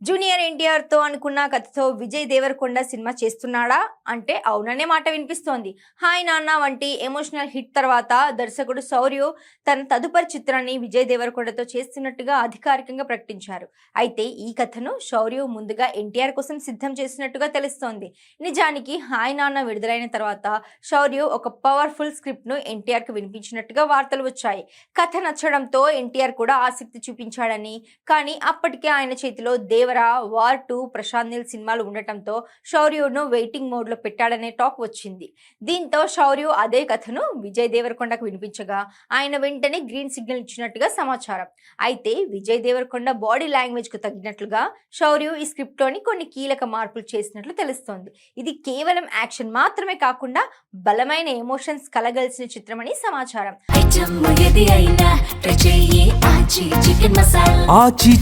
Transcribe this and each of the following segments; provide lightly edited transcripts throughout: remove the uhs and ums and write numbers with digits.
Junior NTR తో అనుకున్న కథతో విజయ్ దేవరకొండ సినిమా చేస్తున్నాడా అంటే అవుననే మాట వినిపిస్తోంది. హాయ్ నాన్న వంటి ఎమోషనల్ హిట్ తర్వాత దర్శకుడు శౌర్య తన తదుపరి చిత్రాన్ని విజయ్ దేవరకొండతో చేస్తున్నట్టుగా అధికారికంగా ప్రకటించారు. అయితే ఈ కథను శౌర్య ముందుగా ఎన్టీఆర్ కోసం సిద్ధం చేసినట్టుగా తెలుస్తోంది. నిజానికి హాయ్ నాన్న విడుదలైన తర్వాత శౌర్య ఒక పవర్ఫుల్ స్క్రిప్ట్ ను ఎన్టీఆర్ కు వినిపించినట్టుగా వార్తలు వచ్చాయి. కథ నచ్చడంతో ఎన్టీఆర్ కూడా ఆసక్తి చూపించాడని, కానీ అప్పటికే ఆయన చేతిలో దేవర, వార్ 2, ప్రశాంత్ నీల్ సినిమాలు ఉండటంతో శౌర్యను వెయిటింగ్ మోడ్ లో పెట్టాడనే టాక్ వచ్చింది. దీంతో శౌర్య అదే కథను విజయ్ దేవరకొండకు వినిపించగా ఆయన వెంటనే గ్రీన్ సిగ్నల్ ఇచ్చినట్టుగా సమాచారం. అయితే విజయ్ దేవరకొండ బాడీ లాంగ్వేజ్ కు తగ్గినట్లుగా శౌర్య ఈ స్క్రిప్ట్ లోని కొన్ని కీలక మార్పులు చేసినట్లు తెలుస్తోంది. ఇది కేవలం యాక్షన్ మాత్రమే కాకుండా బలమైన ఎమోషన్స్ కలగలిసిన చిత్రమని సమాచారం.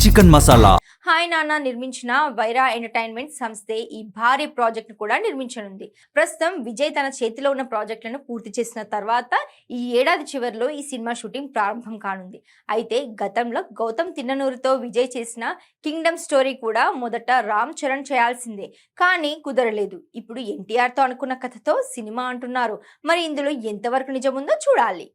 చికెన్ మసాలా హాయ్ నాన్న నిర్మించిన వైరా ఎంటర్టైన్మెంట్ సంస్థే ఈ భారీ ప్రాజెక్ట్ ను కూడా నిర్మించనుంది. ప్రస్తుతం విజయ్ తన చేతిలో ఉన్న ప్రాజెక్టులను పూర్తి చేసిన తర్వాత ఈ ఏడాది చివరిలో ఈ సినిమా షూటింగ్ ప్రారంభం కానుంది. అయితే గతంలో గౌతమ్ తిన్ననూరుతో విజయ్ చేసిన కింగ్డమ్ స్టోరీ కూడా మొదట రామ్ చరణ్ చేయాల్సిందే, కానీ కుదరలేదు. ఇప్పుడు ఎన్టీఆర్ తో అనుకున్న కథతో సినిమా అంటున్నారు. మరి ఇందులో ఎంతవరకు నిజముందో చూడాలి.